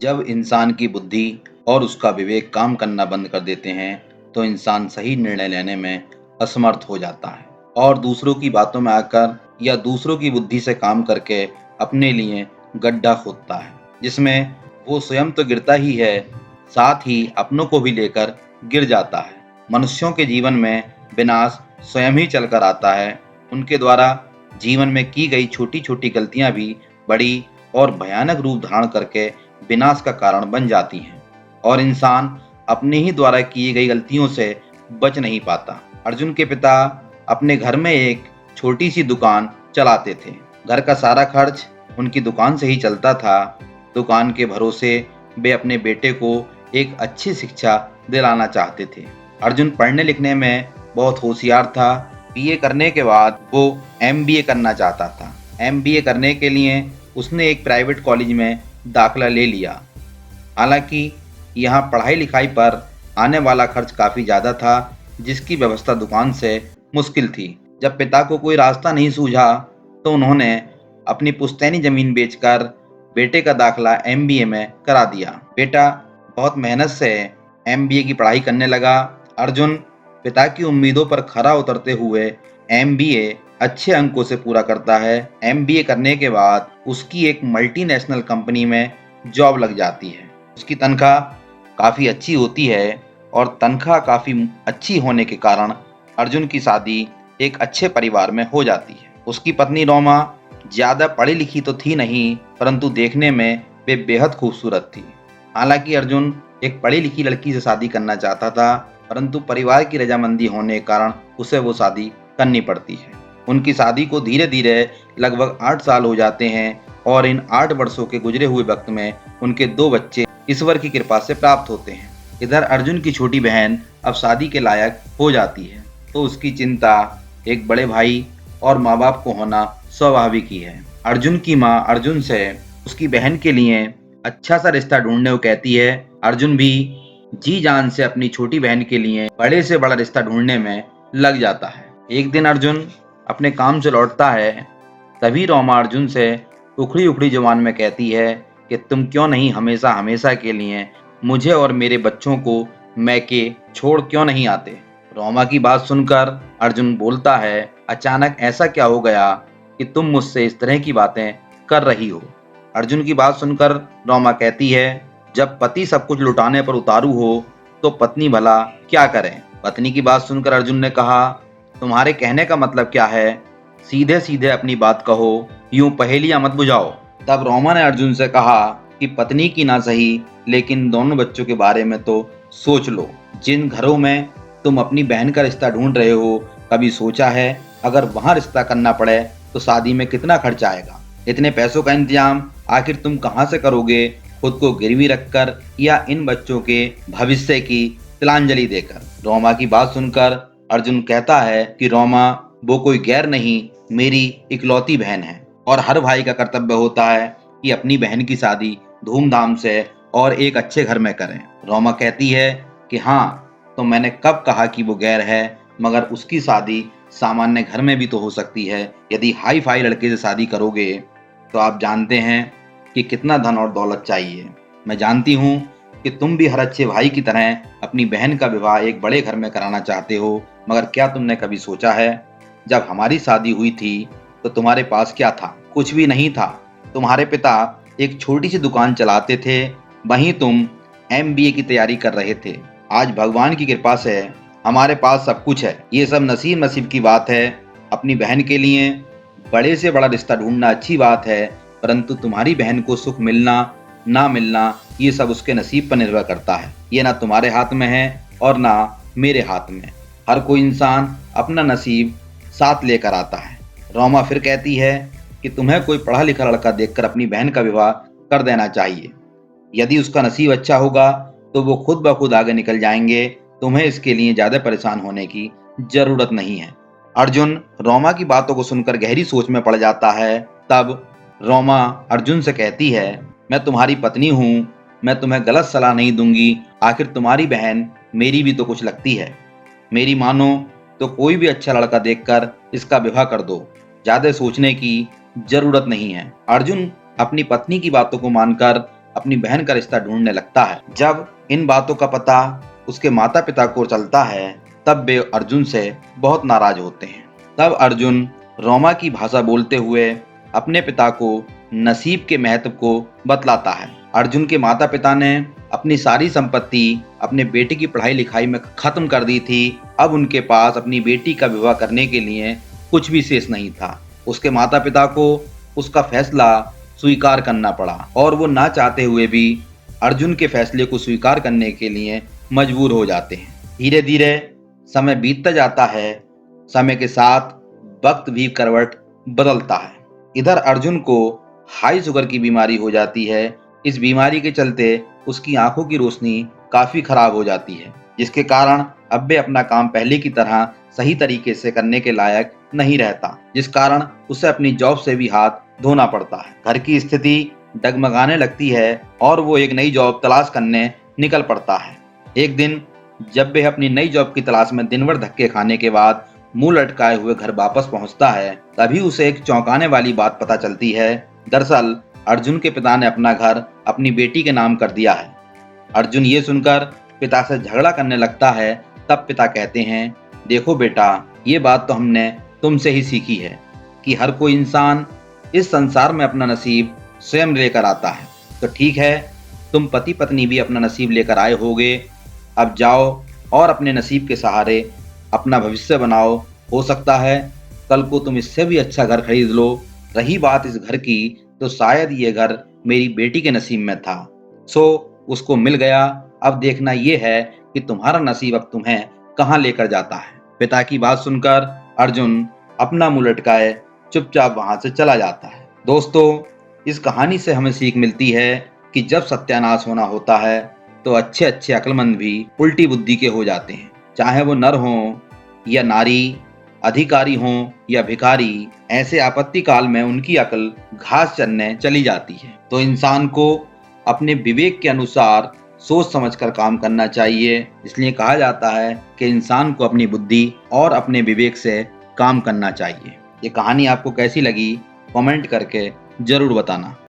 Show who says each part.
Speaker 1: जब इंसान की बुद्धि और उसका विवेक काम करना बंद कर देते हैं, तो इंसान सही निर्णय लेने में असमर्थ हो जाता है और दूसरों की बातों में आकर या दूसरों की बुद्धि से काम करके अपने लिए गड्ढा खोदता है, जिसमें वो स्वयं तो गिरता ही है, साथ ही अपनों को भी लेकर गिर जाता है। मनुष्यों के जीवन में विनाश स्वयं ही चलकर आता है। उनके द्वारा जीवन में की गई छोटी छोटी गलतियां भी बड़ी और भयानक रूप धारण करके विनाश का कारण बन जाती हैं और इंसान अपने ही द्वारा की गई गलतियों से बच नहीं पाता। अर्जुन के पिता अपने घर में एक छोटी सी दुकान चलाते थे। घर का सारा खर्च उनकी दुकान से ही चलता था। दुकान के भरोसे वे अपने बेटे को एक अच्छी शिक्षा दिलाना चाहते थे। अर्जुन पढ़ने लिखने में बहुत होशियार था। बीए करने के बाद वो एमबीए करना चाहता था। एमबीए करने के लिए उसने एक प्राइवेट कॉलेज में दाखिला ले लिया। हालांकि यहाँ पढ़ाई लिखाई पर आने वाला खर्च काफ़ी ज़्यादा था, जिसकी व्यवस्था दुकान से मुश्किल थी। जब पिता को कोई रास्ता नहीं सूझा तो उन्होंने अपनी पुश्तैनी ज़मीन बेचकर बेटे का दाखिला एमबीए में करा दिया। बेटा बहुत मेहनत से एमबीए की पढ़ाई करने लगा। अर्जुन पिता की उम्मीदों पर खरा उतरते हुए एमबीए अच्छे अंकों से पूरा करता है। एमबीए करने के बाद उसकी एक मल्टीनेशनल कंपनी में जॉब लग जाती है। उसकी तनख्वाह काफ़ी अच्छी होती है और तनख्वाह काफ़ी अच्छी होने के कारण अर्जुन की शादी एक अच्छे परिवार में हो जाती है। उसकी पत्नी रोमा ज़्यादा पढ़ी लिखी तो थी नहीं, परंतु देखने में वे बेहद खूबसूरत थी। हालांकि अर्जुन एक पढ़ी लिखी लड़की से शादी करना चाहता था, परंतु परिवार की रजामंदी होने के कारण उसे वो शादी करनी पड़ती है। उनकी शादी को धीरे धीरे लगभग 8 साल हो जाते हैं और इन 8 वर्षों के गुजरे हुए वक्त में उनके 2 बच्चे ईश्वर की कृपा से प्राप्त होते हैं। इधर अर्जुन की छोटी बहन अब शादी के लायक हो जाती है, तो उसकी चिंता एक बड़े भाई और माँ बाप को होना स्वाभाविक ही है। अर्जुन की माँ अर्जुन से उसकी बहन के लिए अच्छा सा रिश्ता ढूंढने को कहती है। अर्जुन भी जी जान से अपनी छोटी बहन के लिए बड़े से बड़ा रिश्ता ढूंढने में लग जाता है। एक दिन अर्जुन अपने काम से लौटता है, तभी रोमा अर्जुन से उखड़ी उखड़ी जुबान में कहती है कि तुम क्यों नहीं हमेशा हमेशा के लिए मुझे और मेरे बच्चों को मैके छोड़ क्यों नहीं आते। रोमा की बात सुनकर अर्जुन बोलता है, अचानक ऐसा क्या हो गया कि तुम मुझसे इस तरह की बातें कर रही हो। अर्जुन की बात सुनकर रोमा कहती है, जब पति सब कुछ लुटाने पर उतारू हो तो पत्नी भला क्या करे। पत्नी की बात सुनकर अर्जुन ने कहा, तुम्हारे कहने का मतलब क्या है, सीधे सीधे अपनी बात कहो, यूं पहेलियां मत बुझाओ। तब रोमा ने अर्जुन से कहा कि पत्नी की ना सही, लेकिन दोनों बच्चों के बारे में तो सोच लो। जिन घरों में तुम अपनी बहन का रिश्ता ढूंढ रहे हो, कभी सोचा है अगर वहां रिश्ता करना पड़े तो शादी में कितना खर्च आएगा। इतने पैसों का इंतजाम आखिर तुम कहां से करोगे, खुद को गिरवी रखकर या इन बच्चों के भविष्य की तिलांजलि देकर। रोमा की बात सुनकर अर्जुन कहता है कि रोमा वो कोई गैर नहीं, मेरी इकलौती बहन है और हर भाई का कर्तव्य होता है कि अपनी बहन की शादी धूमधाम से और एक अच्छे घर में करें। रोमा कहती है कि हाँ, तो मैंने कब कहा कि वो गैर है, मगर उसकी शादी सामान्य घर में भी तो हो सकती है। यदि हाई फाई लड़के से शादी करोगे तो आप जानते हैं कि कितना धन और दौलत चाहिए। मैं जानती हूँ कि तुम भी हर अच्छे भाई की तरह अपनी बहन का विवाह एक बड़े घर में कराना चाहते हो, मगर क्या तुमने कभी सोचा है, जब हमारी शादी हुई थी तो तुम्हारे पास क्या था? कुछ भी नहीं था। तुम्हारे पिता एक छोटी सी दुकान चलाते थे, वहीं तुम एमबीए की तैयारी कर रहे थे। आज भगवान की कृपा से हमारे पास सब कुछ है। ये सब नसीब नसीब की बात है। अपनी बहन के लिए बड़े से बड़ा रिश्ता ढूंढना अच्छी बात है, परंतु तुम्हारी बहन को सुख मिलना ना मिलना ये सब उसके नसीब पर निर्भर करता है। ये ना तुम्हारे हाथ में है और ना मेरे हाथ में। हर कोई इंसान अपना नसीब साथ लेकर आता है। रोमा फिर कहती है कि तुम्हें कोई पढ़ा लिखा लड़का देखकर अपनी बहन का विवाह कर देना चाहिए। यदि उसका नसीब अच्छा होगा तो वो खुद ब खुद आगे निकल जाएंगे। तुम्हें इसके लिए ज्यादा परेशान होने की जरूरत नहीं है। अर्जुन रोमा की बातों को सुनकर गहरी सोच में पड़ जाता है। तब रोमा अर्जुन से कहती है, मैं तुम्हारी पत्नी हूँ, मैं तुम्हें गलत सलाह नहीं दूंगी। आखिर तुम्हारी बहन मेरी भी तो कुछ लगती है। मेरी मानो तो कोई भी अच्छा लड़का देखकर इसका विवाह कर दो, ज्यादा सोचने की जरूरत नहीं है। अर्जुन अपनी पत्नी की बातों को मानकर अपनी बहन का रिश्ता ढूंढने लगता है। जब इन बातों का पता उसके माता पिता को चलता है तब वे अर्जुन से बहुत नाराज होते हैं। तब अर्जुन रोमा की भाषा बोलते हुए अपने पिता को नसीब के महत्व को बतलाता है। अर्जुन के माता पिता ने अपनी सारी संपत्ति अपने बेटे की पढ़ाई लिखाई में खत्म कर दी थी। अब उनके पास अपनी बेटी का विवाह करने के लिए कुछ भी शेष नहीं था। उसके माता पिता को उसका फैसला स्वीकार करना पड़ा और वो ना चाहते हुए भी अर्जुन के फैसले को स्वीकार करने के लिए मजबूर हो जाते हैं। धीरे धीरे समय बीतता जाता है। समय के साथ वक्त भी करवट बदलता है। इधर अर्जुन को हाई शुगर की बीमारी हो जाती है। इस बीमारी के चलते उसकी आंखों की रोशनी काफी खराब हो जाती है, जिसके कारण अब वे अपना काम पहले की तरह सही तरीके से करने के लायक नहीं रहता, जिस कारण उसे अपनी जॉब से भी हाथ धोना पड़ता है। घर की स्थिति डगमगाने लगती है और वो एक नई जॉब तलाश करने निकल पड़ता है। एक दिन जब वह अपनी नई जॉब की तलाश में दिन भर धक्के खाने के बाद मुंह लटकाए हुए घर वापस पहुंचता है, तभी उसे एक चौंकाने वाली बात पता चलती है। दरअसल अर्जुन के पिता ने अपना घर अपनी बेटी के नाम कर दिया है। अर्जुन ये सुनकर पिता से झगड़ा करने लगता है। तब पिता कहते हैं, देखो बेटा, ये बात तो हमने तुमसे ही सीखी है कि हर कोई इंसान इस संसार में अपना नसीब स्वयं लेकर आता है। तो ठीक है, तुम पति पत्नी भी अपना नसीब लेकर आए होगे। अब जाओ और अपने नसीब के सहारे अपना भविष्य बनाओ। हो सकता है कल को तुम इससे भी अच्छा घर खरीद लो। रही बात इस घर की, तो शायद ये घर मेरी बेटी के नसीब में था, सो उसको मिल गया। अब देखना ये है कि तुम्हारा नसीब अब तुम्हें कहाँ लेकर जाता है। पिता की बात सुनकर अर्जुन अपना मुंह लटकाए चुपचाप वहां से चला जाता है। दोस्तों, इस कहानी से हमें सीख मिलती है कि जब सत्यानाश होना होता है तो अच्छे अच्छे अक्लमंद भी उल्टी बुद्धि के हो जाते हैं। चाहे वो नर हो या नारी, अधिकारी हो या भिखारी, ऐसे आपत्ति काल में उनकी अकल घास चरने चली जाती है। तो इंसान को अपने विवेक के अनुसार सोच समझकर काम करना चाहिए। इसलिए कहा जाता है कि इंसान को अपनी बुद्धि और अपने विवेक से काम करना चाहिए। ये कहानी आपको कैसी लगी, कमेंट करके जरूर बताना।